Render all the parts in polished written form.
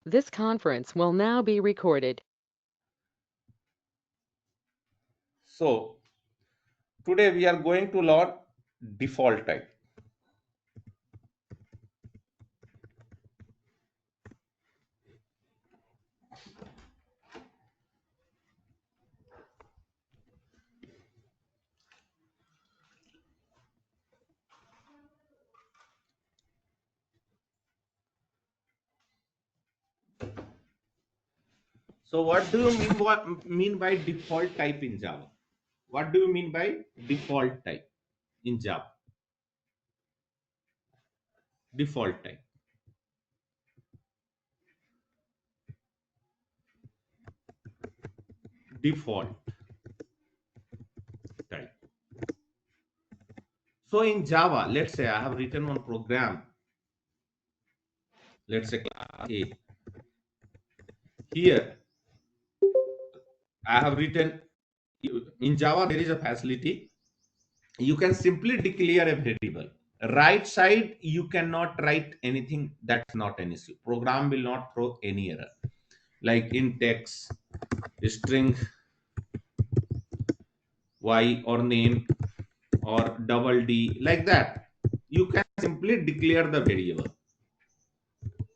This conference will now be recorded. So today we are going to learn default type. So what do you mean by default type in Java? What do you mean by default type in Java? Default type. Default type. So in Java, let's say I have written one program. Let's say class A. Here I have written in Java there is a facility. You can simply declare a variable. Right side you cannot write anything. That's not an issue. Program will not throw any error. Like in text, string y or name or double d, like that. You can simply declare the variable.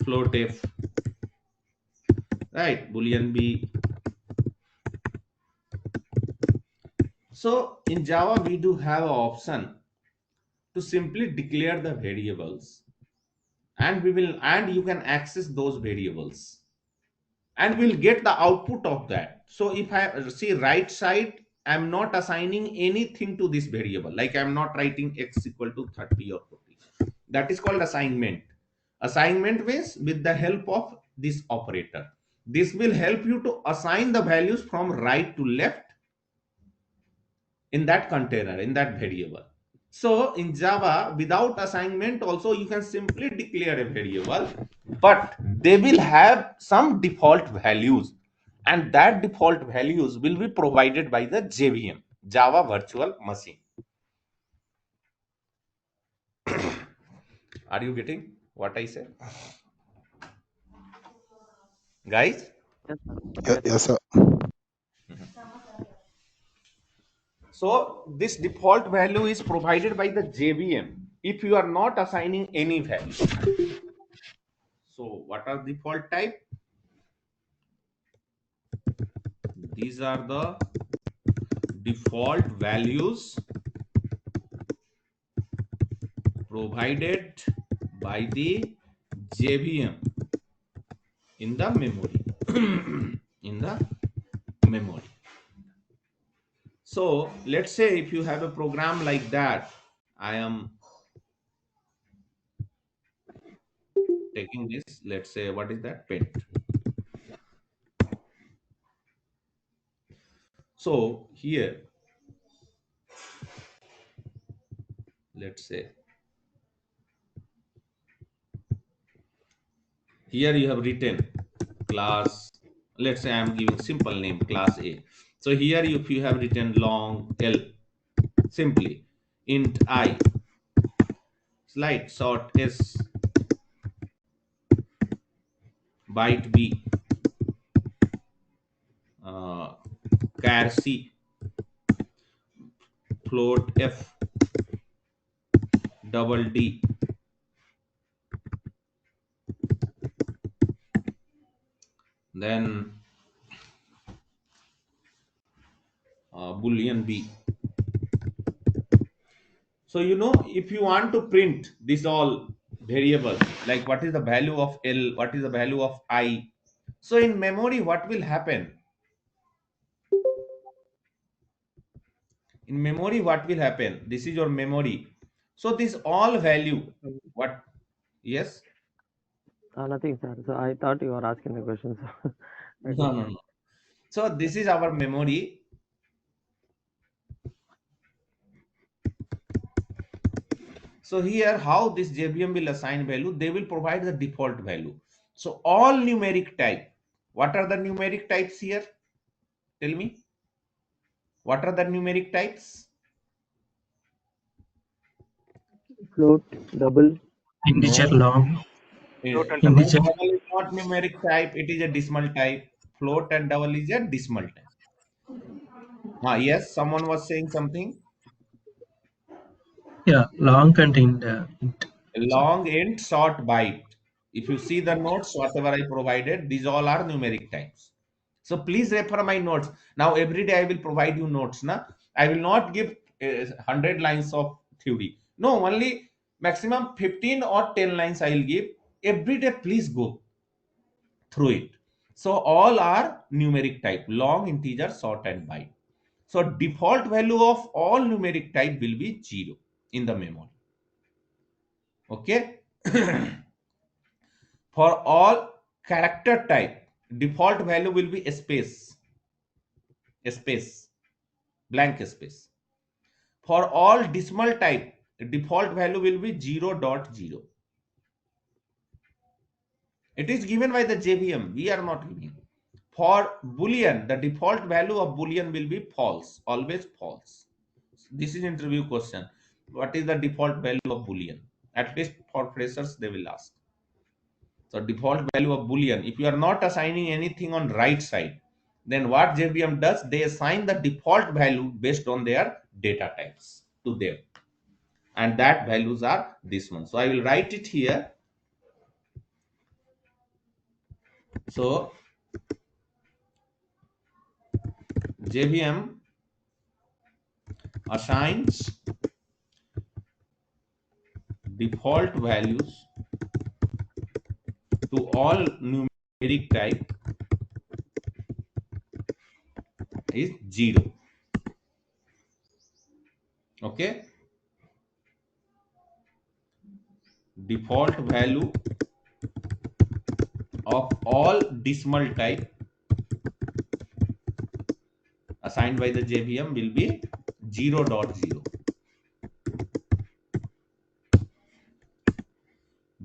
Float f, right? Boolean b. So in Java we do have an option to simply declare the variables, and you can access those variables, and we'll get the output of that. So if I see right side, I'm not assigning anything to this variable, like I'm not writing x equal to 30 or 40. That is called assignment. Assignment means with the help of this operator. This will help you to assign the values from right to left in that container, in that variable. So in Java, without assignment also, you can simply declare a variable, but they will have some default values, and that default values will be provided by the JVM, Java Virtual Machine. Are you getting what I said, guys? Yes, sir. Yes, sir. So this default value is provided by the JVM if you are not assigning any value. So what are default type? These are the default values provided by the JVM in the memory. In the memory. So let's say if you have a program like that, I am taking this, let's say, what is that? Pent. So here, let's say, here you have written class, let's say I'm giving simple name class A. So here if you have written long L, simply int I, slide short S, byte B, char C, float F, double D, then boolean B. So if you want to print this all variables, like what is the value of L, what is the value of I, so in memory what will happen? In memory what will happen? This is your memory. So this all value, what? Yes. Nothing, sir. So I thought you were asking the question. So I No, just no, no. So this is our memory. So here how this JVM will assign value, they will provide the default value. So all numeric type, what are the numeric types here? Tell me, what are the numeric types? float, double, Integer No, long. Eh, Float and double. Float Integer. double is not numeric type, it is a decimal type. Float and double is a decimal type. Yes, someone was saying something. Yeah, long contained int. So Long int, short byte. If you see the notes, whatever I provided, these all are numeric types. So please refer my notes. Now every day I will provide you notes. Na? I will not give 100 lines of theory. No, only maximum 15 or 10 lines I will give. Every day please go through it. So all are numeric type, long, integer, short and byte. So default value of all numeric type will be 0 in the memory. Okay. For all character type, default value will be space, blank space. For all decimal type, default value will be 0.0. It is given by the JVM. We are not giving. For Boolean, the default value of Boolean will be false, always false. This is interview question. What is the default value of Boolean? At least for freshers, they will ask. So default value of Boolean, if you are not assigning anything on right side, then what JVM does, they assign the default value based on their data types to them. And that values are this one. So I will write it here. So JVM assigns default values to all numeric type is 0. Okay. Default value of all decimal type assigned by the JVM will be 0.0.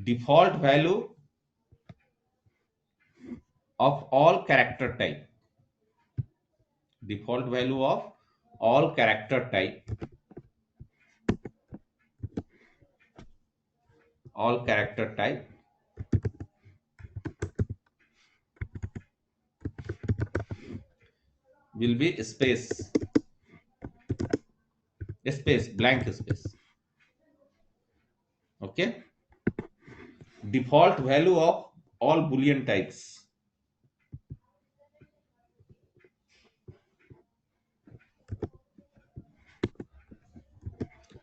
Default value of all character type. Default value of all character type. All character type will be space, blank space. Okay. Default value of all Boolean types.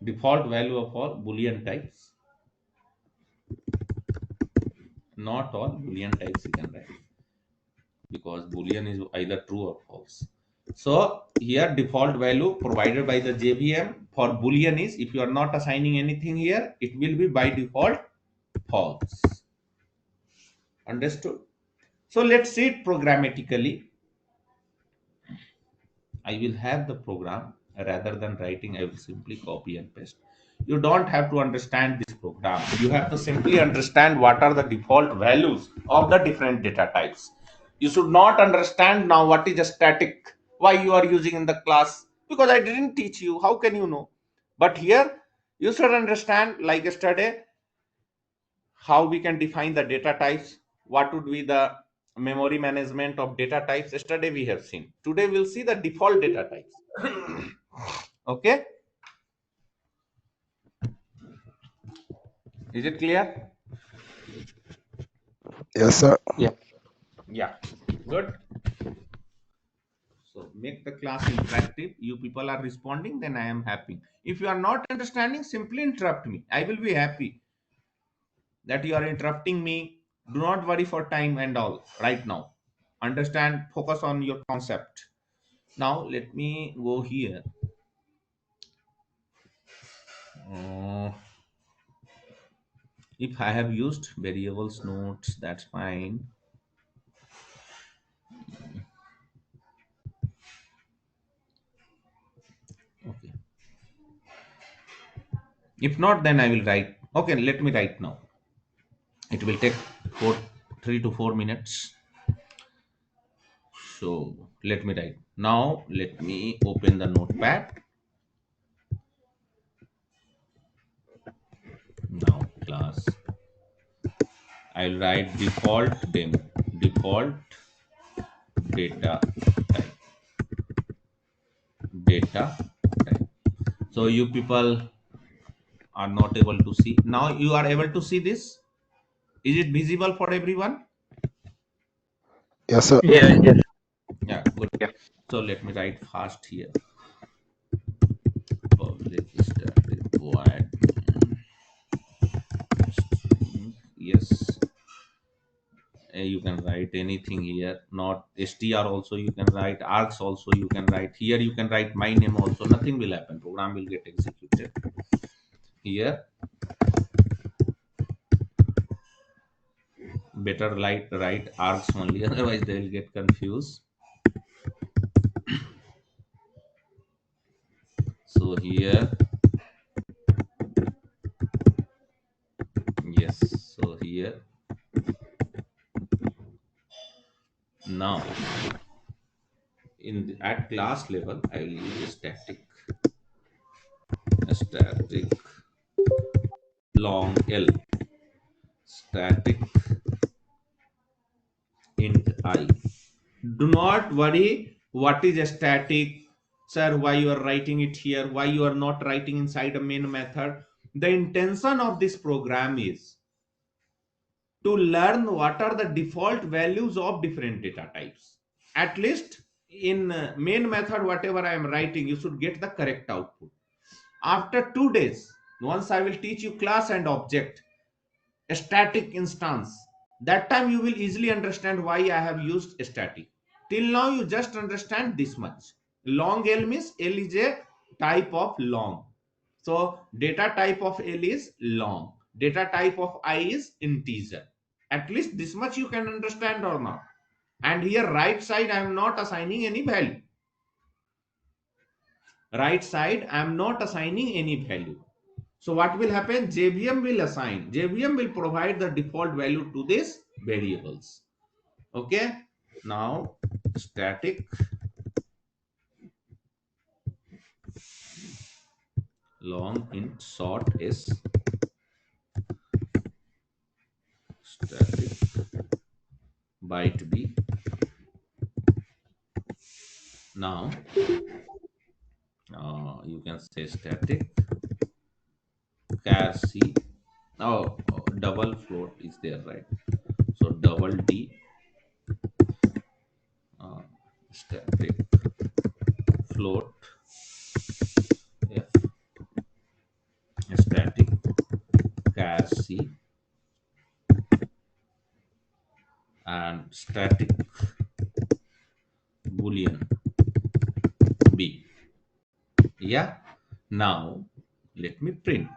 Default value of all Boolean types. Not all Boolean types you can write, because Boolean is either true or false. So here default value provided by the JVM for Boolean is, if you are not assigning anything here, it will be by default false. Understood? So let's see it programmatically. I will have the program. Rather than writing, I will simply copy and paste. You don't have to understand this program. You have to simply understand what are the default values of the different data types. You should not understand now what is a static, why you are using in the class, because I didn't teach you. How can you know? But here you should understand, like yesterday, how we can define the data types, what would be the memory management of data types. Yesterday we have seen. Today we'll see the default data types. Okay, is it clear? Yes, sir. Yeah, good. So make the class interactive. You people are responding, then I am happy. If you are not understanding, simply interrupt me. I will be happy that you are interrupting me. Do not worry for time and all right now. Understand, focus on your concept. Now let me go here. Uh, if I have used variables notes, that's fine. Okay. If not, then I will write. Okay, let me write now. It will take 3 to 4 minutes. So let me write. Now let me open the notepad. Now class I'll write default demo, default data type, data type. So you people are not able to see. Now you are able to see this. Is it visible for everyone? Yes, sir. Yeah. Yes. Yeah, good. So let me write fast here. Public static void. Yes, you can write anything here. Not str also you can write. Args also you can write. Here you can write my name also. Nothing will happen. Program will get executed. Here better write args only. Otherwise they will get confused. So here, yes. So here now at class level I will use static long L, static int I. Do not worry what is static, sir, why you are writing it here, why you are not writing inside a main method. The intention of this program is to learn what are the default values of different data types. At least in main method, whatever I am writing, you should get the correct output. After 2 days, once I will teach you class and object, a static instance, that time you will easily understand why I have used static. Till now you just understand this much. Long L means L is a type of long, so data type of L is long, data type of I is integer. At least this much you can understand or not. And here right side I am not assigning any value. Right side I am not assigning any value. So what will happen? JVM will assign. JVM will provide the default value to these variables. Okay. Now static long int short s, static byte b. Now you can say static char c. Double float is there, right? So double d, uh, static float f, static char c, and static boolean b. Yeah. Now let me print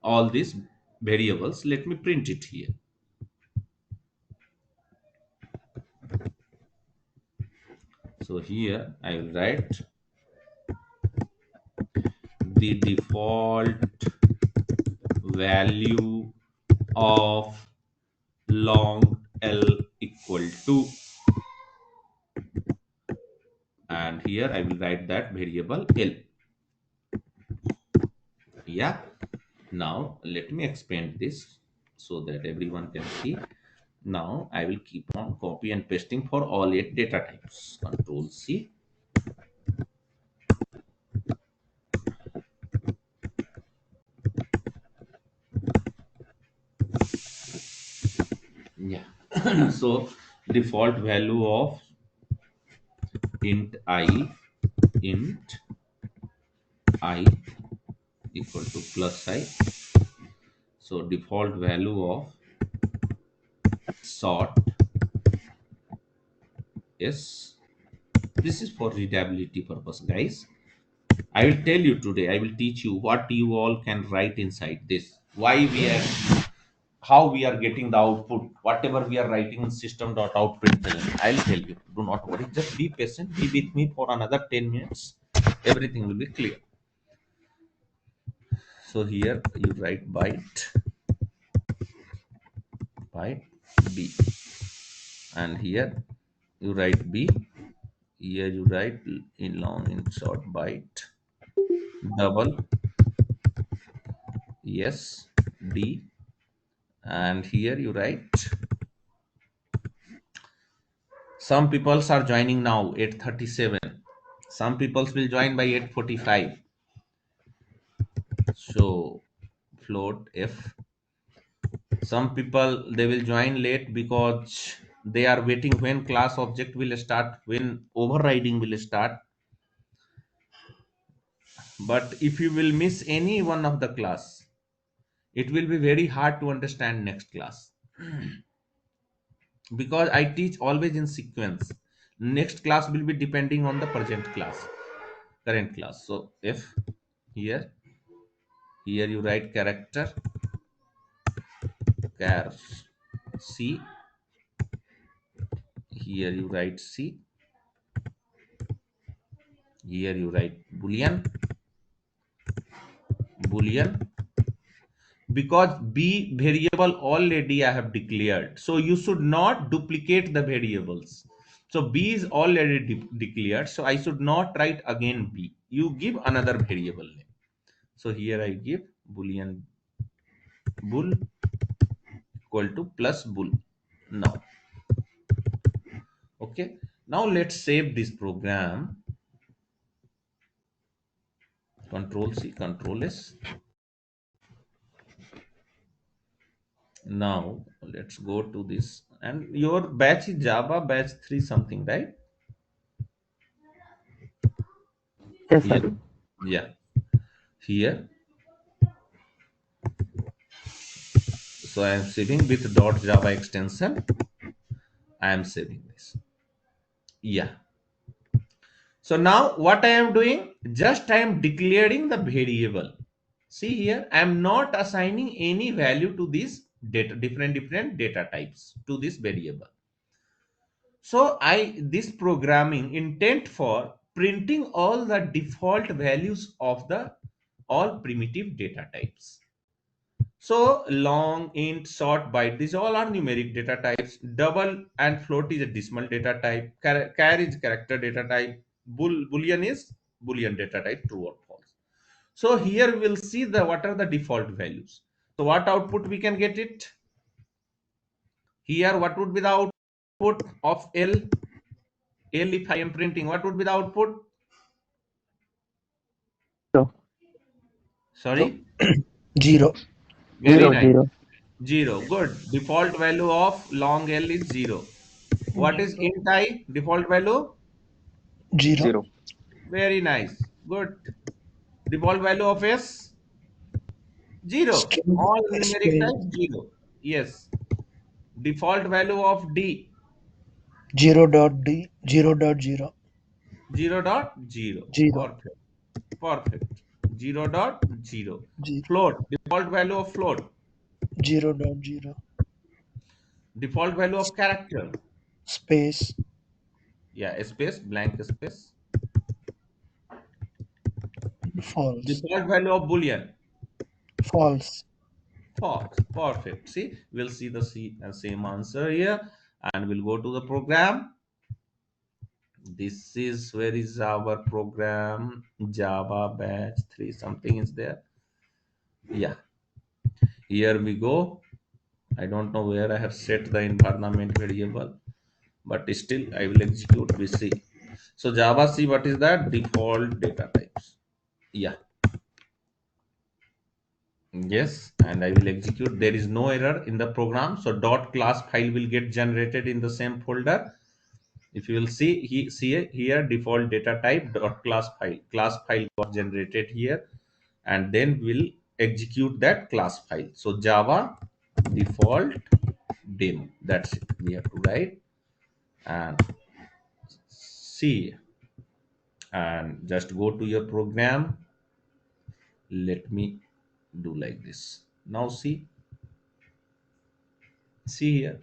all these variables. Let me print it here. So here I will write the default value of long L equal to, and here I will write that variable L. Yeah. Now let me expand this so that everyone can see. Now I will keep on copy and pasting for all 8 data types. Control C. Yeah. So default value of int int I equal to plus I. So default value of sort is, this is for readability purpose, guys. I will tell you today, I will teach you what you all can write inside this, why we are, how we are getting the output, whatever we are writing in system.out.println. I'll tell you, do not worry, just be patient, be with me for another 10 minutes, everything will be clear. So here you write byte b, and here you write b, here you write in long in short byte double, yes, d, and here you write some peoples are joining now 8:37. Some peoples will join by 8:45. So float f. Some people they will join late because they are waiting when class object will start, when overriding will start. But if you will miss any one of the class, it will be very hard to understand next class, because I teach always in sequence. Next class will be depending on the present class, current class. So if here you write character char c, here you write c, here you write boolean, because b variable already I have declared, so you should not duplicate the variables. So b is already declared, so I should not write again b. You give another variable name. So here I give boolean bool equal to plus bool. Now, okay, now let's save this program. Control C, Control S. Now let's go to this, and your batch is Java batch 3 something, right? Yes, Here, sir. yeah, here. So I am saving with .java extension. I am saving this. Yeah. So now what I am doing, just I am declaring the variable. See here, I am not assigning any value to this data, different data types to this variable. So this programming intent for printing all the default values of the all primitive data types. So long, int, short, byte, these all are numeric data types. Double and float is a decimal data type. Char is character data type. Boolean is Boolean data type, true or false. So here we'll see the what are the default values. So what output we can get it? Here what would be the output of L? L, if I am printing, what would be the output? So So Sorry? 0. Very nice. zero. 0. Good. Default value of long L is 0. What is int I? Default value? 0. 0. Very nice. Good. Default value of S? 0. String All numeric space type 0. Yes. Default value of D? 0 dot d 0 dot 0. 0 dot 0. 0. Perfect. Perfect. 0 dot 0. 0. Float. Default value of float. 0 dot 0. Default value of character. Space Yeah, space, blank space. false. Default value of Boolean. False. False. Perfect. See, we'll see the same answer here, and we'll go to the program. This is where is our program? Java batch 3 something is there. Yeah, here we go. I don't know where I have set the environment variable, but still I will execute. We see. So Java C, what is that? Default data types. Yeah. Yes, and I will execute. There is no error in the program. So dot class file will get generated in the same folder. If you will see, here default data type dot class file was generated here, and then we'll execute that class file. So Java default demo. That's it. We have to write and see, and just go to your program. Let me do like this. Now see here.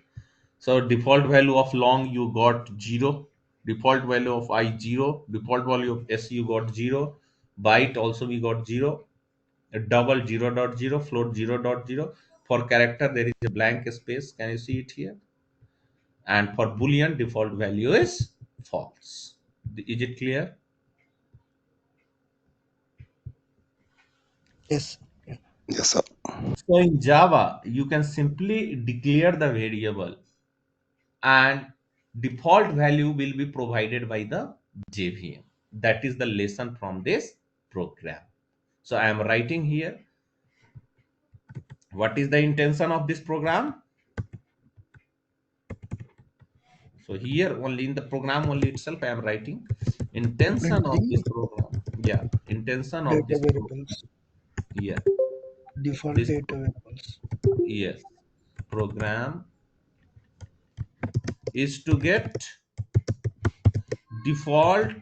So default value of long you got 0. Default value of I 0. Default value of S you got 0. Byte also we got 0. A double 0 dot 0. Float 0 dot 0. For character there is a blank space. Can you see it here? And for Boolean default value is false. Is it clear? Yes. Yes, sir. So in Java, you can simply declare the variable and default value will be provided by the JVM. That is the lesson from this program. So I am writing here what is the intention of this program. So here only in the program only itself I am writing intention of this Printing program. Yeah, intention of data this program. variables, Yeah, default this data variables. yes program is to get default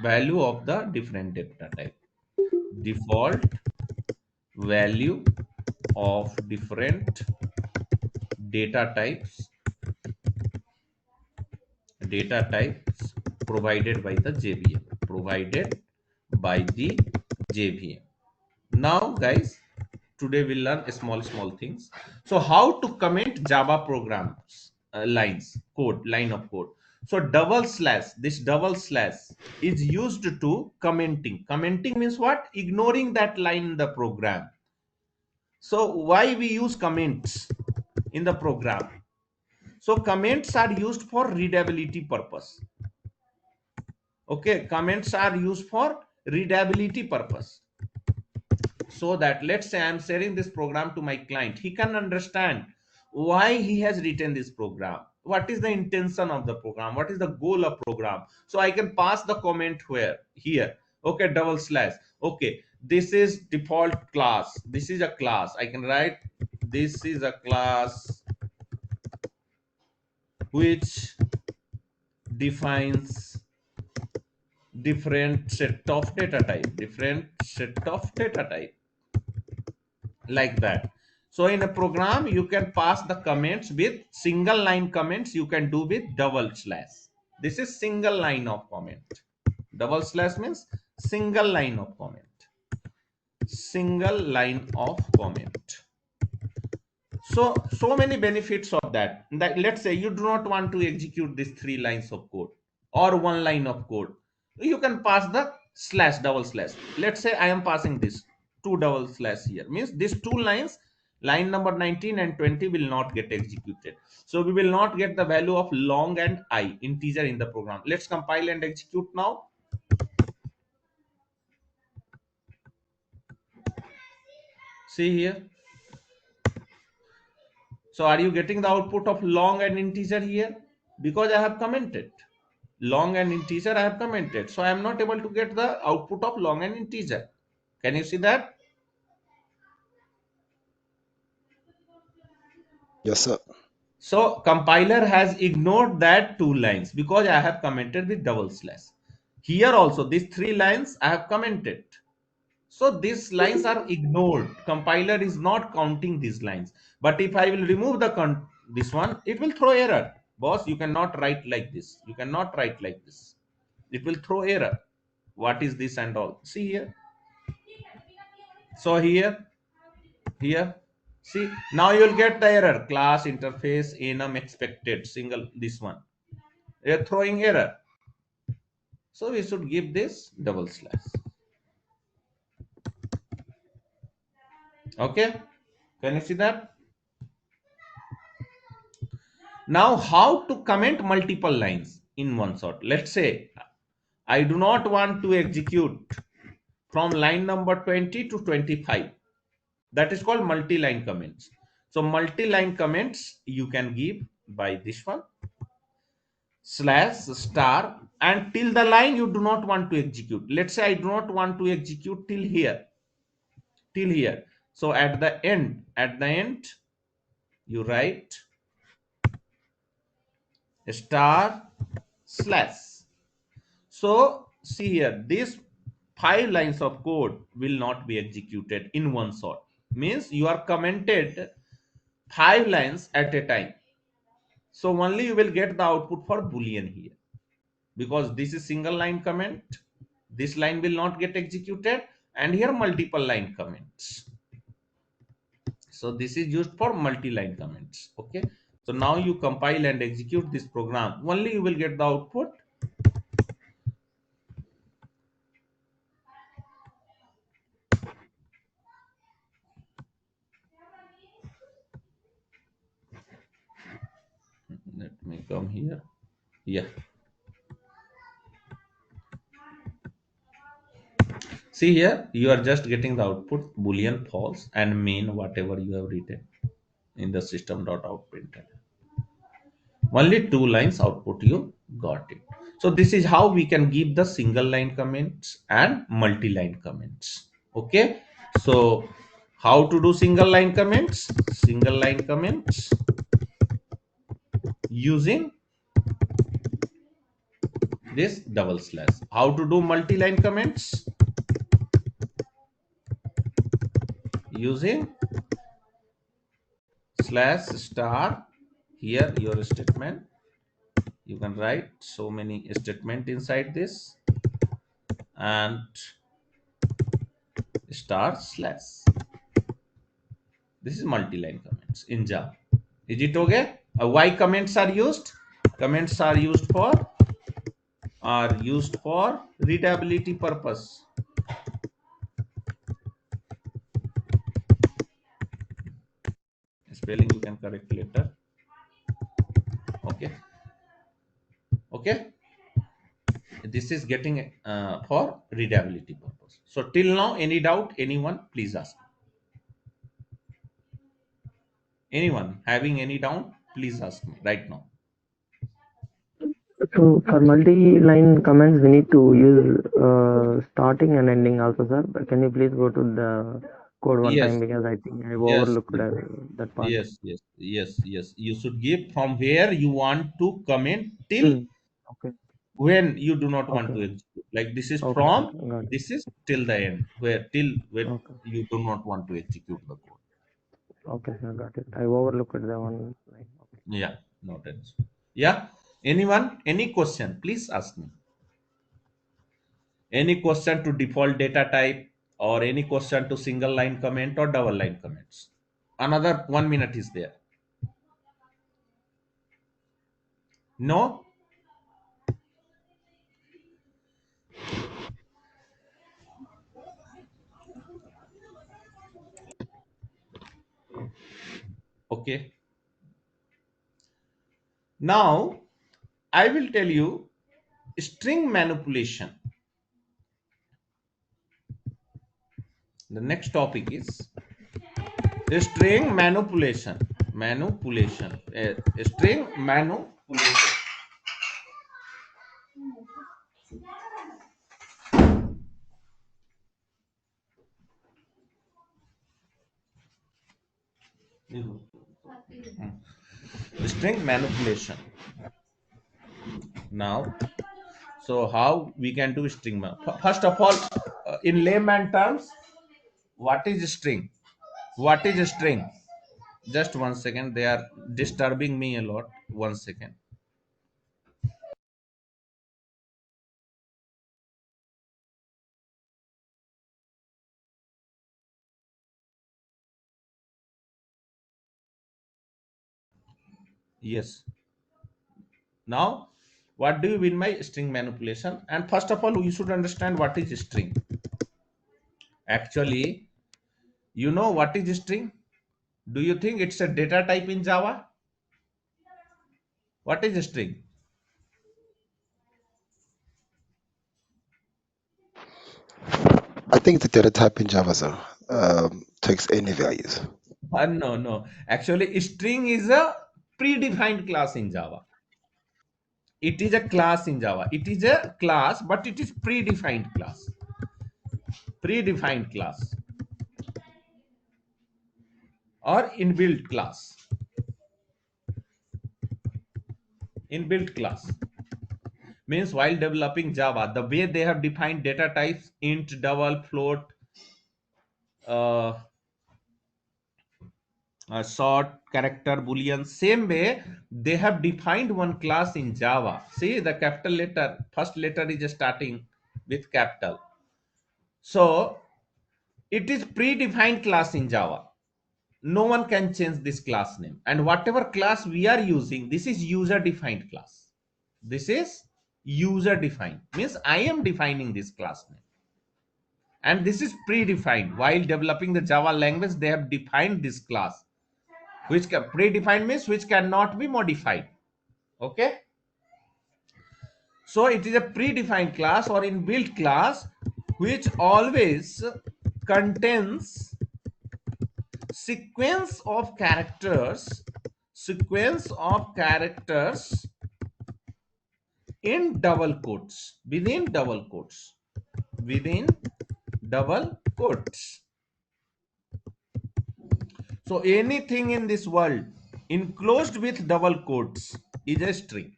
value of the different data type. Default value of different data types provided by the JVM. Provided by the JVM. Now, guys, today we'll learn small things. So, how to comment Java programs lines code line of code. So, double slash. This double slash is used to commenting. Commenting means what? Ignoring that line in the program. So, why we use comments in the program? So, comments are used for readability purpose. Okay, comments are used for readability purpose. So that let's say I'm sharing this program to my client, he can understand why he has written this program, what is the intention of the program, what is the goal of program. So I can pass the comment where here. Okay, double slash. Okay, this is default class, this is a class. I can write this is a class which defines different set of data type, different set of data type, like that. So in a program you can pass the comments with single line comments, you can do with double slash. This is single line of comment. Double slash means single line of comment, single line of comment. So many benefits of that let's say you do not want to execute these three lines of code or one line of code, you can pass the slash, double slash. Let's say I am passing this two double slash here, means these two lines, line number 19 and 20 will not get executed. So we will not get the value of long and I integer in the program. Let's compile and execute now. See here. So are you getting the output of long and integer here? Because I have commented long and integer, I have commented. So I am not able to get the output of long and integer. Can you see that? Yes, sir. So compiler has ignored that two lines because I have commented with double slash. Here also these three lines I have commented. So these lines are ignored. Compiler is not counting these lines. But if I will remove the this one, it will throw error. Boss, you cannot write like this. You cannot write like this. It will throw error. What is this and all? See here. So here, see, now you will get the error. Class interface enum expected. Single this one. You're throwing error. So we should give this double slash. Okay. Can you see that? Now, how to comment multiple lines in one shot? Let's say I do not want to execute from line number 20 to 25. That is called multi-line comments. So multi-line comments you can give by this one slash star and till the line you do not want to execute. Let's say I do not want to execute till here, till here. So at the end, you write star slash. So see here, these 5 lines of code will not be executed in one shot. Means you are commented 5 lines at a time. So only you will get the output for boolean here, because this is single line comment. This line will not get executed, and here multiple line comments. So this is used for multi-line comments. Okay. So now you compile and execute this program. Only you will get the output. come here. Yeah. See here, you are just getting the output boolean false and main whatever you have written in the system.out printed. Only two lines output you got it. So this is how we can give the single line comments and multi-line comments. Okay. So how to do single line comments? Single line comments using this double slash. How to do multi-line comments? Using slash star. Here your statement, you can write so many statement inside this, and star slash. This is multi-line comments in Java. Is it okay? Why comments are used? Comments are used for readability purpose. Spelling you can correct later. Okay. Okay. This is getting for readability purpose. So till now, any doubt? Anyone? Please ask. Anyone having any doubt? Please ask me right now. So for multi-line comments, we need to use starting and ending also, sir. But can you please go to the code one Yes. time, because I think I Yes. overlooked that part. Yes. You should give from where you want to comment till Hmm. Okay. when you do not want Okay. to execute. Like this is Okay, sir. from, Got it. this is till the end, where till when Okay. you do not want to execute the code. Okay, sir. Got it. I overlooked the one line. Okay. Yeah, no tension. Yeah. Anyone? Any question? Please ask me. Any question to default data type, or any question to single line comment or double line comments? Another 1 minute is there. No? Okay. Now I will tell you string manipulation. The next topic is string manipulation. String manipulation. String manipulation. Now, so how we can do string first of all, in layman terms, what is string? What is a string? Just 1 second, they are disturbing me a lot. 1 second. Yes. Now, what do you mean by string manipulation? And first of all, you should understand what is string. Actually, you know what is string? Do you think it's a data type in Java? What is string? I think the data type in Java, sir, takes any values. No. Actually, string is a predefined class in Java. It is a class in Java. It is a class, but it is predefined class. Predefined class or inbuilt class. Inbuilt class means while developing Java, the way they have defined data types, int, double, float, uh, short, character, boolean, same way they have defined one class in Java. See, the capital letter, first letter is starting with capital. So it is predefined class in Java. No one can change this class name, and whatever class we are using, this is user defined class. This is user defined, means I am defining this class name, and this is predefined. While developing the Java language, they have defined this class, which predefined means which cannot be modified. Okay, so it is a predefined class or inbuilt class which always contains sequence of characters in double quotes, within double quotes. So anything in this world enclosed with double quotes is a string.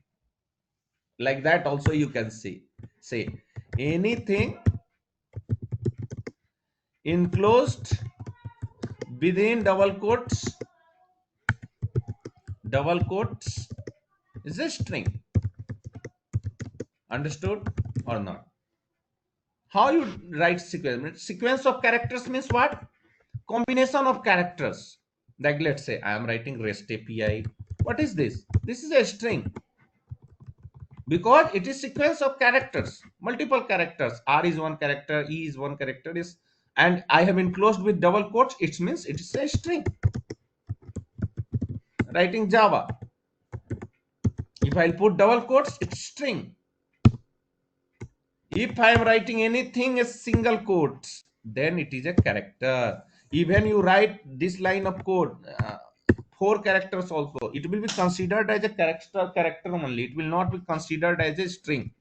Like that also you can say anything enclosed within double quotes is a string. Understood or not? How you write sequence? Sequence of characters means what? Combination of characters. Like let's say I am writing REST API. What is this? This is a string because it is sequence of characters, multiple characters. R is one character, E is one character, is, and I have enclosed with double quotes. It means it is a string. Writing Java, if I'll put double quotes, it's string. If I am writing anything as single quotes, then it is a character. Even you write this line of code, 4 characters also, it will be considered as a character only. It will not be considered as a string.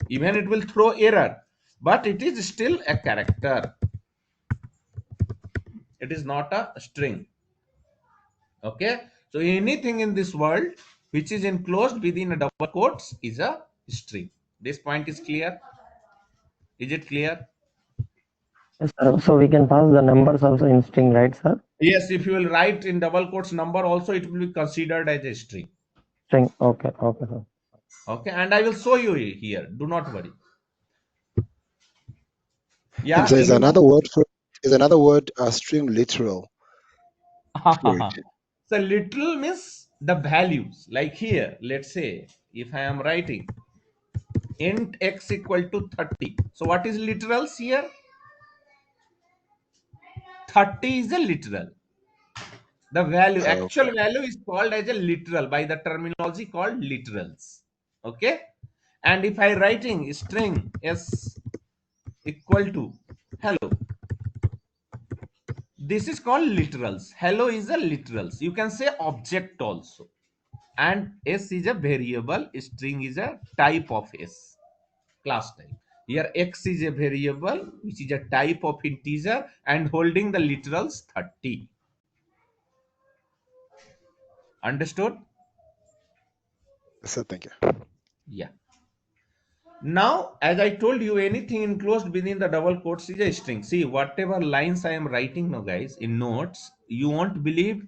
Even it will throw error, but it is still a character. It is not a string. Okay. So anything in this world which is enclosed within a double quotes is a string. This point is clear. Is it clear? Yes, sir. So we can pass the numbers also in string, right, sir? Yes, if you will write in double quotes number also, it will be considered as a string. String. Okay, okay, sir. Okay, and I will show you here. Do not worry. And Yeah, there's another word for string literal for it. so literal means the values. Like here, let's say if I am writing int x equal to 30. So what is literals here? 30 is a literal. The value, actual Okay. value is called as a literal by the terminology called literals. Okay. And if I writing string s equal to hello, this is called literals. Hello is a literals. You can say object also. And s is a variable, string is a type of s, class type. Here x is a variable which is a type of integer and holding the literals 30. Understood? So thank you. Yeah. Now, as I told you, anything enclosed within the double quotes is a string. See, whatever lines I am writing now, guys, in notes, you won't believe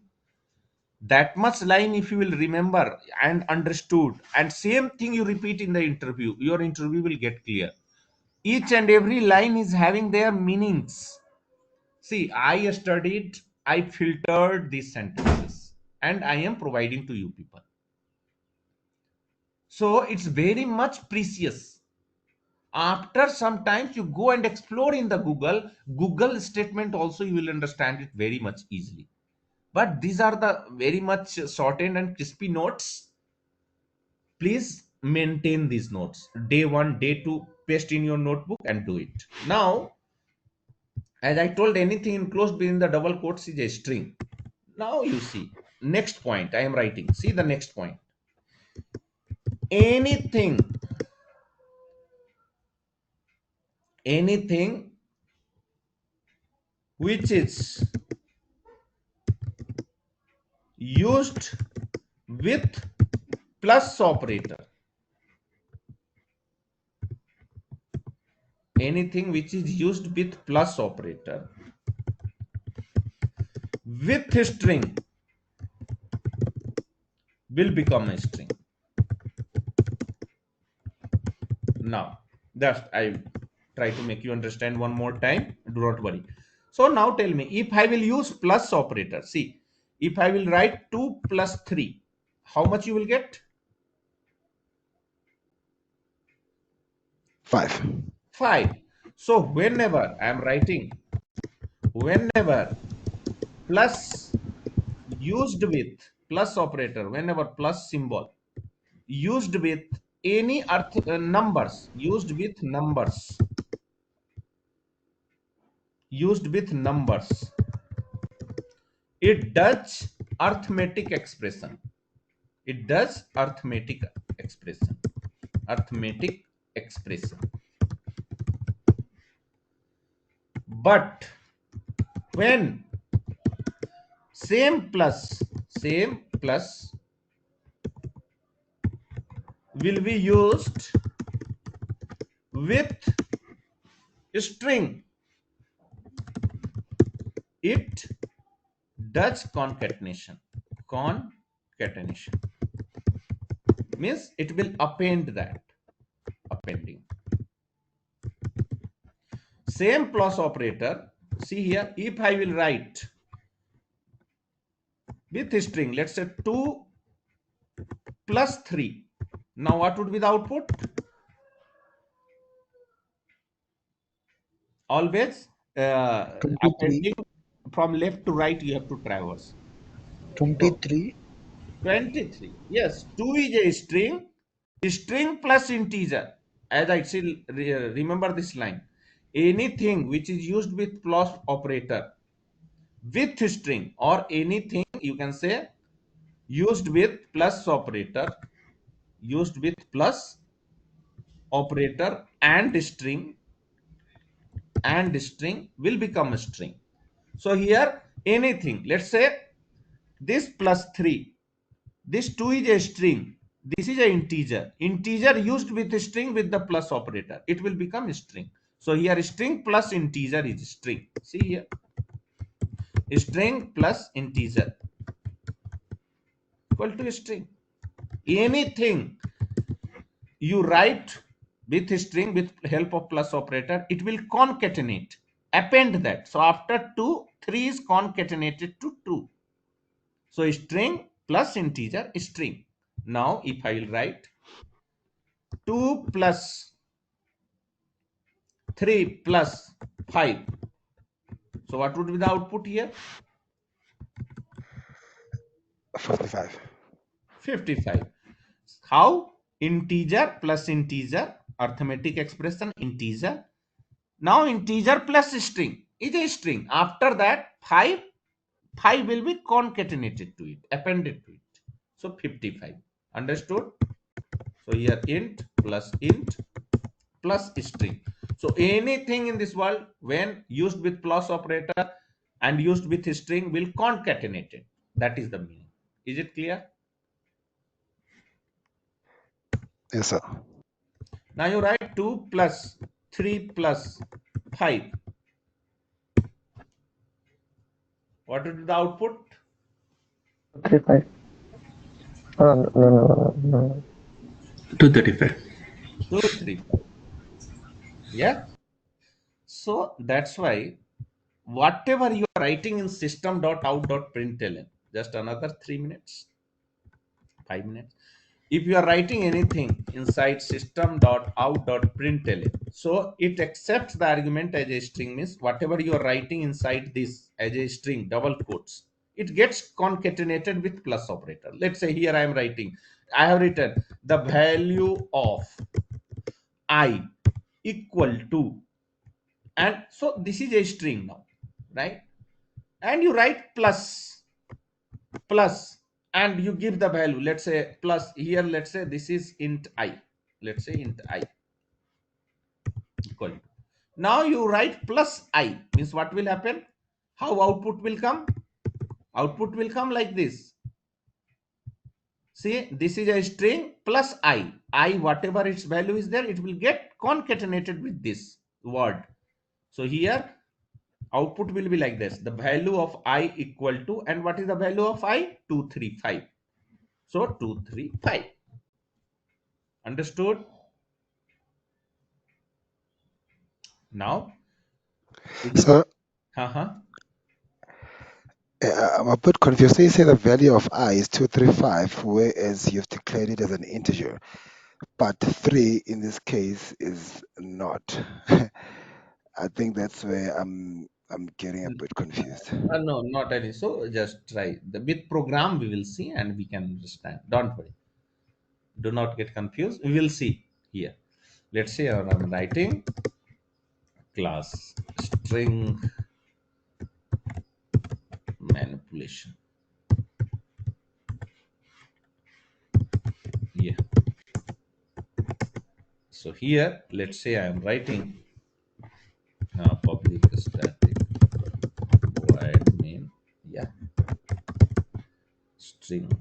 that much line if you will remember and understood. And same thing you repeat in the interview, your interview will get clear. Each and every line is having their meanings. See, I studied, I filtered these sentences, and I am providing to you people. So it's very much precious. After some time you go and explore in the google statement also, you will understand it very much easily. But these are the very much shortened and crispy notes. Please maintain these notes. Day 1, day 2, paste in your notebook and do it. Now, as I told, anything enclosed within the double quotes is a string. Now you see, next point I am writing. See the next point. Anything which is used with plus operator, anything which is used with plus operator with a string will become a string. Now that's, I try to make you understand one more time, do not worry. So now tell me, if I will use plus operator, see, if I will write 2 plus 3, how much you will get? 5. 5. So whenever I am writing, whenever plus used with plus operator, whenever plus symbol used with any numbers, used with numbers, used with numbers, it does arithmetic expression. It does arithmetic expression. Arithmetic expression. But when same plus will be used with string, it does concatenation. Concatenation means it will append that. Appending. Same plus operator. See here, if I will write with string, let's say 2 plus 3. Now what would be the output? Always 23, appending from left to right, you have to traverse. So 23, 23. Yes, 2 is a string plus integer. As I still remember this line. Anything which is used with plus operator with string, or anything you can say used with plus operator, used with plus operator and string will become a string. So here anything, let's say this plus 3, this 2 is a string, this is an integer used with a string with the plus operator, it will become a string. So here string plus integer is string. See here, string plus integer equal to string. Anything you write with string with help of plus operator, it will concatenate, append that. So after 2, 3 is concatenated to 2. So string plus integer string. Now if I will write 2 plus 3 plus 5, so what would be the output here? 55. 55. How? Integer plus integer, arithmetic expression, integer. Now integer plus string is a string. After that 5 will be concatenated to it, appended to it. So 55. Understood? So here int plus string. So anything in this world when used with plus operator and used with string will concatenate it. That is the meaning. Is it clear? Yes, sir. Now you write 2 plus 3 plus 5. What will be the output? 35. No. 235. 2, 3, 5. Yeah. So that's why whatever you are writing in system.out.println, just another 3 minutes, 5 minutes. If you are writing anything inside system.out.println, so it accepts the argument as a string, means whatever you are writing inside this as a string, double quotes, it gets concatenated with plus operator. Let's say here I am writing, I have written the value of I equal to, and so this is a string now, right? And you write plus and you give the value, let's say plus here, let's say this is int I, let's say int I equal to. Now you write plus I, means what will happen? How output will come? Output will come like this. See, this is a string plus I whatever its value is there, it will get concatenated with this word. So here output will be like this, the value of I equal to, and what is the value of I? 235. So 235. Understood? Now Sir, uh-huh. I'm a bit confused. So you say the value of I is 235, whereas you've declared it as an integer, but 3 in this case is not. I think that's where I'm getting a bit confused. No, not any. So just try the with program. We will see and we can understand. Don't worry. Do not get confused. We will see here. Let's say I'm writing class string manipulation. Yeah. So here, let's say I am writing public static void main. Yeah. String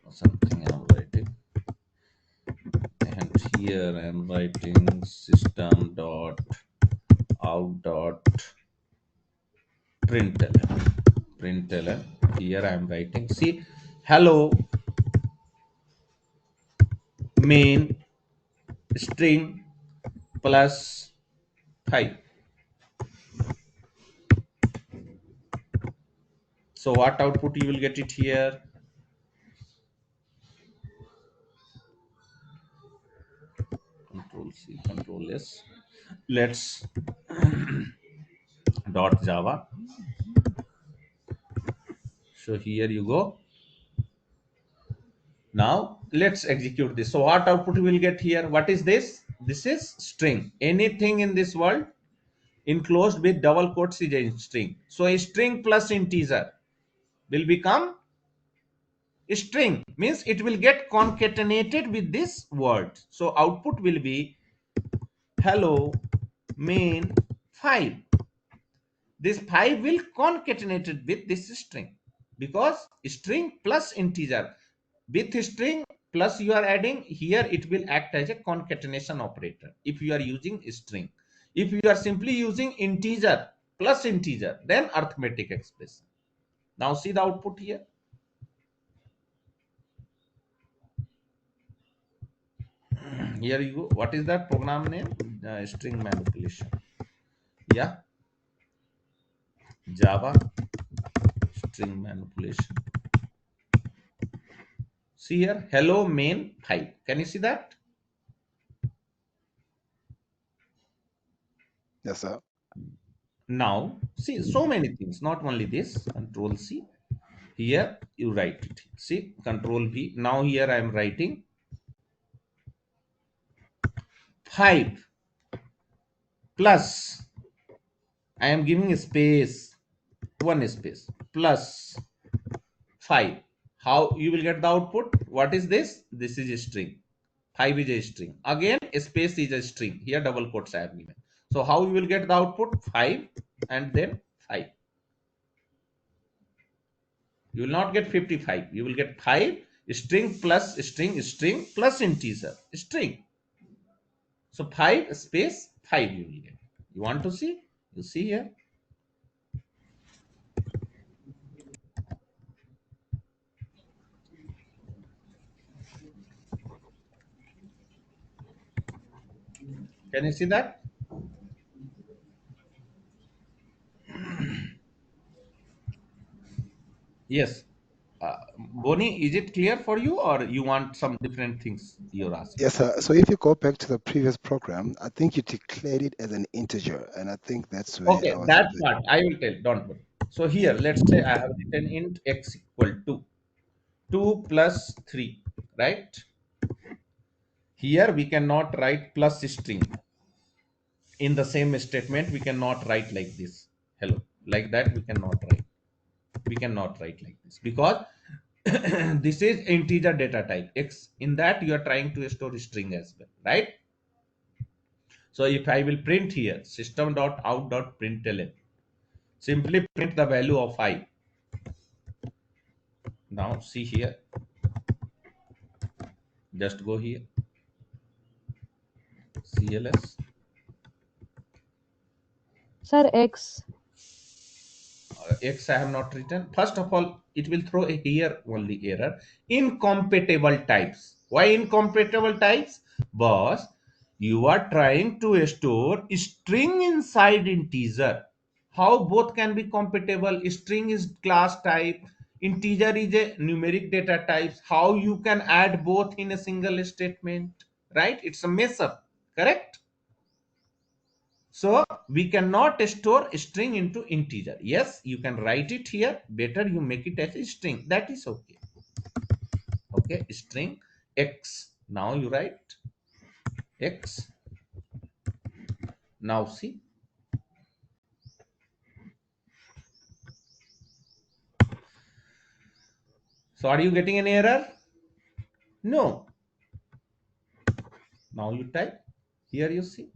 or something I'm writing. And here I'm writing system dot out dot println. Here I'm writing, see, hello main string plus 5. So what output you will get it here? Control C, Control S. Let's dot Java. So here you go. Now let's execute this. So what output we will get here? What is this? This is string. Anything in this world enclosed with double quotes is a string. So a string plus integer will become string, means it will get concatenated with this word. So output will be hello main 5. This 5 will concatenated with this string, because string plus integer, with string plus you are adding here, it will act as a concatenation operator if you are using string. If you are simply using integer plus integer, then arithmetic expression. Now see the output here. Here you go. What is that program name? String manipulation. Yeah, Java string manipulation. See here, hello main 5. Can you see that? Yes, sir. Now see, so many things, not only this. Control C. Here you write it. See, Control V. Now here I am writing 5 plus, I am giving a space, one space, plus 5. How you will get the output? What is this? This is a string. 5 is a string. Again, a space is a string. Here double quotes I have given. So how you will get the output? 5 and then 5. You will not get 55. You will get 5 string plus string plus integer string. So 5 space 5 you will get. You want to see? You see here. Can you see that? Yes. Boni, is it clear for you, or you want some different things you're asking? Yes, sir. So if you go back to the previous program, I think you declared it as an integer, and I think that's where Okay, I was a that bit. part I will tell. Don't worry. So here, let's say I have written int x equal to 2 plus 3, right? Here we cannot write plus string. In the same statement, we cannot write like this. Hello. Like that, we cannot write. We cannot write like this, because this is integer data type x. In that, you are trying to store string as well, right? So if I will print here system.out.println, simply print the value of I. Now see here, just go here, cls. Sir, X. X I have not written. First of all, it will throw a here only error. Incompatible types. Why incompatible types? Boss, you are trying to store string inside integer. How both can be compatible? String is class type, integer is a numeric data types. How you can add both in a single statement? Right? It's a mess up. Correct? So we cannot store string into integer. Yes, you can write it here. Better you make it as a string. That is okay. Okay, string x. Now you write x. Now see. So are you getting an error? No. Now you type. Here you see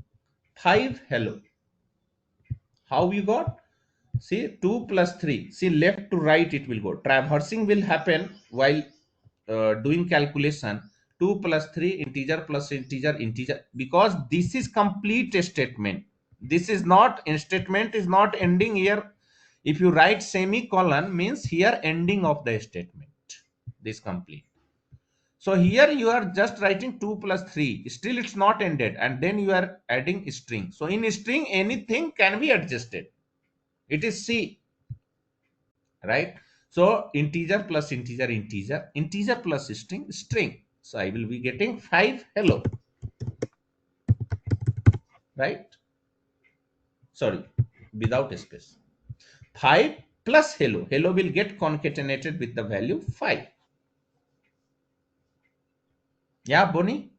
5 hello. How you got? See 2 plus 3. See left to right it will go. Traversing will happen while doing calculation. 2 plus 3 integer plus integer integer, because this is complete statement. This is not statement is not ending here. If you write semicolon means here ending of the statement. This complete. So here you are just writing 2 plus 3. Still it's not ended, and then you are adding string. So in string anything can be adjusted. It is C, right? So integer plus integer integer, integer plus string string. So I will be getting 5 hello, right? Sorry, without space. 5 plus hello. Hello will get concatenated with the value 5. Yeah, Bonnie?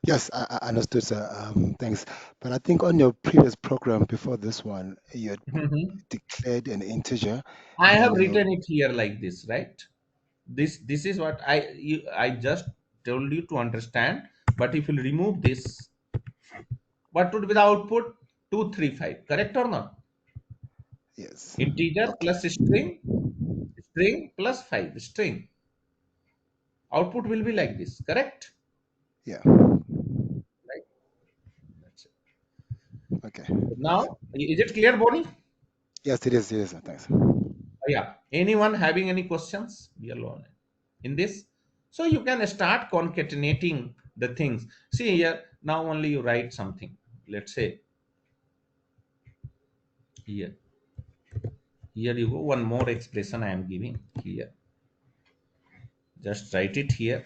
Yes, I understood, sir. Thanks. But I think on your previous program before this one, you had Mhm. declared an integer, I and have then you written it here like this, right? This is what I just told you to understand. But if you remove this, what would be the output? 235, correct or not? yes, Integer okay, plus string, string plus 5 string. Output will be like this, correct? yeah, Right. That's it. okay. Now is it clear, Bonnie? Yes, it is. It is. Thanks. Yeah. Anyone having any questions? We are alone in this. So you can start concatenating the things. See here, now only you write something. Let's say here. Here you go. One more expression I am giving here. Just write it here.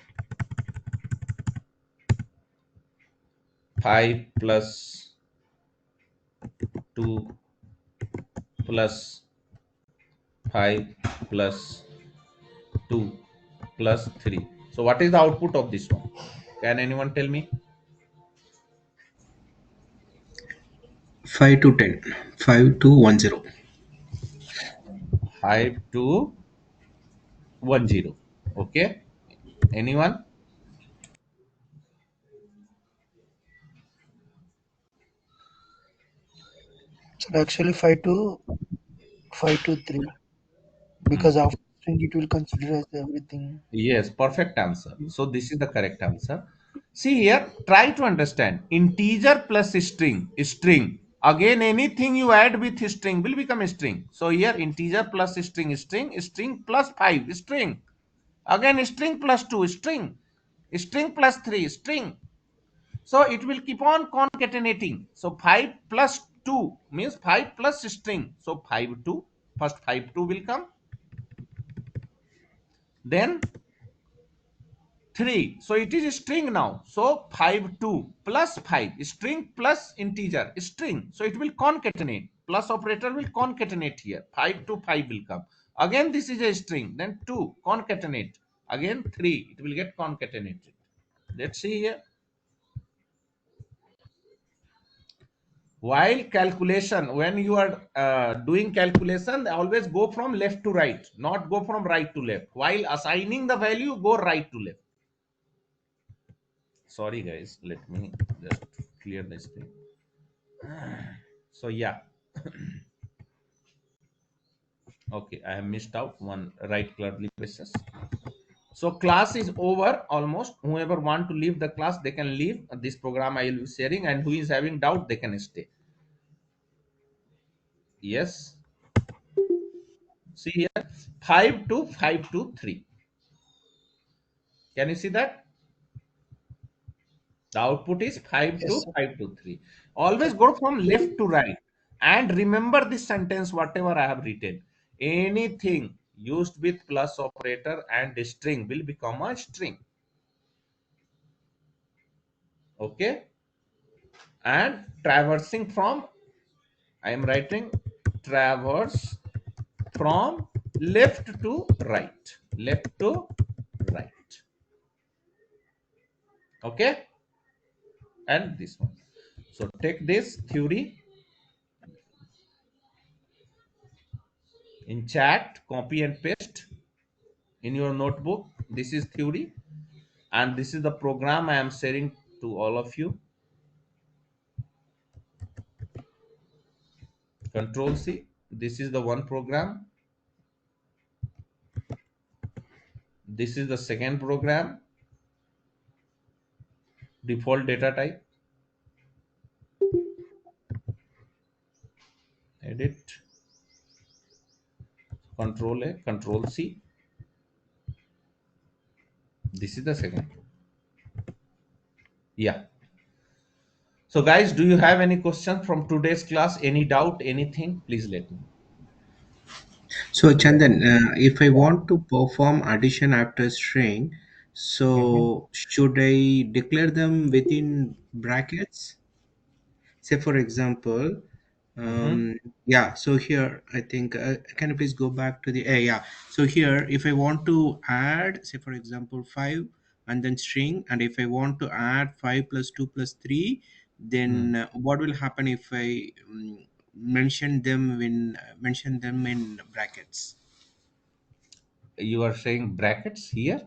5 plus 2 plus 5 plus 2 plus 3. So what is the output of this one? Can anyone tell me? 5 to 10, 5 to 10. 5 to 10. Okay. Anyone? So actually 5 to 3 because Hmm. after string it will consider as everything. Yes, perfect answer. So this is the correct answer. See here, try to understand. Integer plus string, string. Again, anything you add with string will become a string. So here, integer plus string, string, string plus 5, string. Again, string plus 2, string. String plus 3, string. So it will keep on concatenating. So 5 plus 2 means 5 plus string. So 5, 2. First 5, 2 will come. Then 3. So it is string now. So 5 2 plus 5 string plus integer string. So it will concatenate. Plus operator will concatenate here. 5 to 5 will come. Again this is a string. Then 2 concatenate. Again 3. It will get concatenated. Let's see here. While calculation, when you are doing calculation, always go from left to right, not go from right to left. While assigning the value, go right to left. Sorry guys, let me just clear the screen. So yeah, okay, I have missed out one right curly braces. So class is over almost. Whoever want to leave the class, they can leave. This program I will be sharing, and who is having doubt, they can stay. Yes, see here, 5 to 5 to 3. Can you see that? The output is 5 Yes, to sir. 5 to 3. Always go from left to right. And remember this sentence, whatever I have written. Anything used with plus operator and string will become a string. Okay. And traversing from, I am writing traverse from left to right. Left to right. Okay, and this one. So take this theory in chat, copy and paste in your notebook. This is theory, and this is the program I am sharing to all of you. Control C. This is the one program. This is the second program. Default data type. Edit. Control A. Control C. This is the second. Yeah. So guys, do you have any question from today's class? Any doubt? Anything? Please let me know. So Chandan, if I want to perform addition after string, Mhm. so should I declare them within brackets? Say for example, Mhm. yeah. So here I think can you please go back to the yeah. So here, if I want to add, say for example, 5 and then string, and if I want to add 5 plus 2 plus 3, Hmm. then what will happen if I mention them in brackets? You are saying brackets here,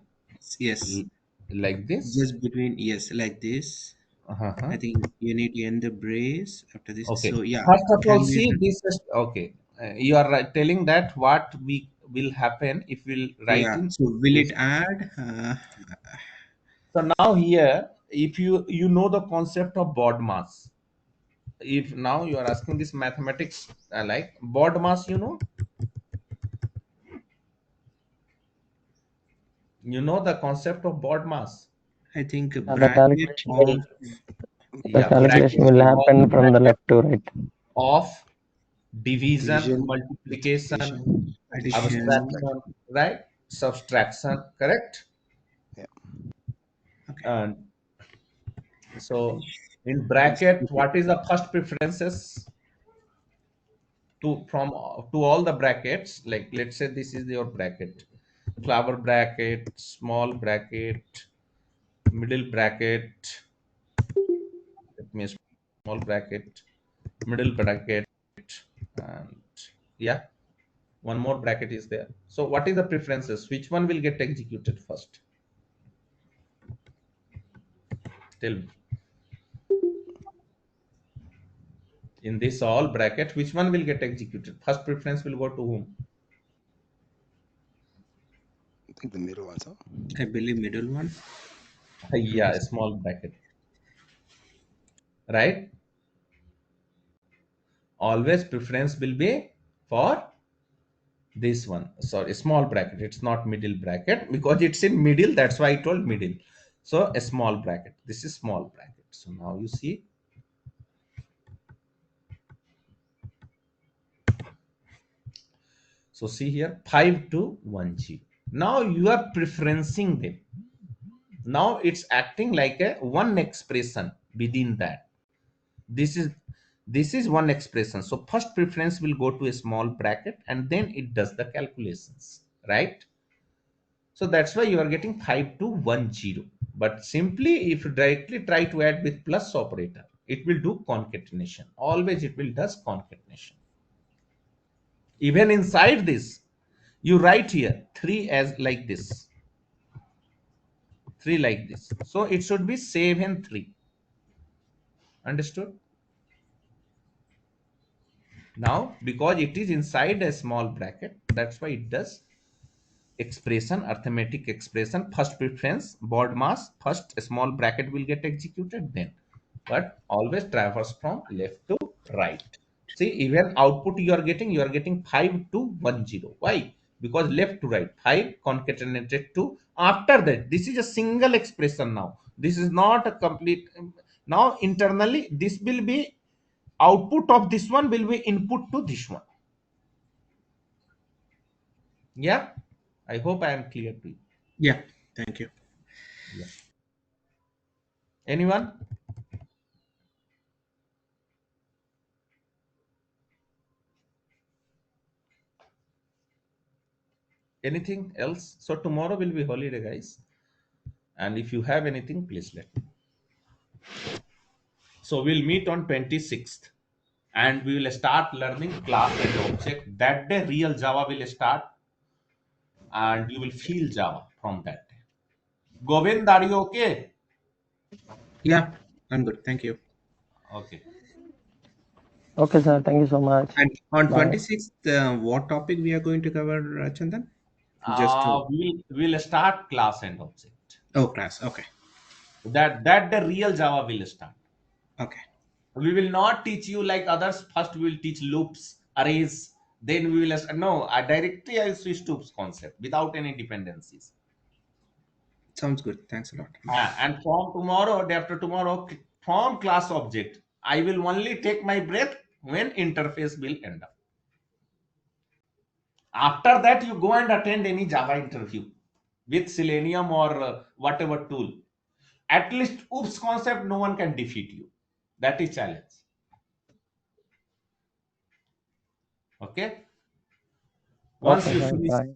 Yes, l- like this. just between, yes, like this. Uh-huh. I think you need to end the brace after this. Okay. So yeah, First of all, can we? see this is okay. You are telling that what we will happen if we'll write Yeah. in So will this. it add? So now here, if you know the concept of board mass. If now you are asking this mathematics, like board mass, you know the concept of board mass. I think a The bracket calculation of, will Yeah, calculation will happen from the Bracket left to right. of division, division, multiplication, multiplication, addition, addition. abstraction, subtraction. right? Subtraction, correct? Yeah, Okay. And so in Yes. bracket, Okay. what is the first preferences to all the brackets? Like let's say this is your bracket, flower bracket, small bracket, middle bracket. Let me small bracket, middle bracket, and yeah, one more bracket is there. So what is the preferences? Which one will get executed first? Tell me. In this all bracket, which one will get executed? First preference will go to whom? I think the middle one. So I believe middle one. Let me Yeah, a see. small bracket, right? Always preference will be for this one. Sorry, small bracket. It's not middle bracket because it's in middle. That's why I told middle. So a small bracket. This is small bracket. So now you see. So see here 5210. Now you are preferencing them. Now it's acting like a one expression within that. This is this is one expression. So first preference will go to a small bracket and then it does the calculations, right? So that's why you are getting 5210. But simply if you directly try to add with plus operator, it will do concatenation. Always it will does concatenation. Even inside this, you write here 3 as like this, 3 like this. So it should be 7 3. Understood? Now because it is inside a small bracket, that's why it does expression, arithmetic expression, first preference, board mass, first a small bracket will get executed then. But always traverse from left to right. See, even output you are getting 5210. Why? Because left to right, 5 concatenated to after that. This is a single expression now. This is not a complete. Now internally, this will be output of this one will be input to this one. Yeah, I hope I am clear to you. Yeah. Thank you. Yeah. Anyone? Anything else? So tomorrow will be holiday, guys, And if you have anything, please let me. So we'll meet on 26th and we will start learning class and object. That day, real Java will start and you will feel Java from that day. Govind, are you okay? Yeah, I'm good. Thank you. Okay. Okay, sir. Thank you so much. And on Bye. 26th, what topic we are going to cover, Chandan? Just to. We'll start class and object. Oh, class. Okay. That the real Java will start. Okay. We will not teach you like others. First, we will teach loops, arrays. Then we will no. I directly I switch to concept without any dependencies. Sounds good. Thanks a lot. And from tomorrow, day after tomorrow, from class object, I will only take my breath when interface will end up. After that, you go and attend any Java interview with Selenium or whatever tool. At least oops concept, no one can defeat you. That is challenge. Okay. Once Okay, you sir. Bye.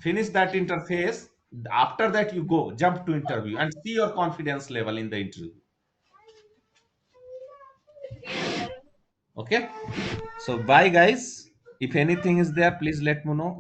finish that interface, after that you go jump to interview and see your confidence level in the interview. Okay. So bye guys. If anything is there, please let me know.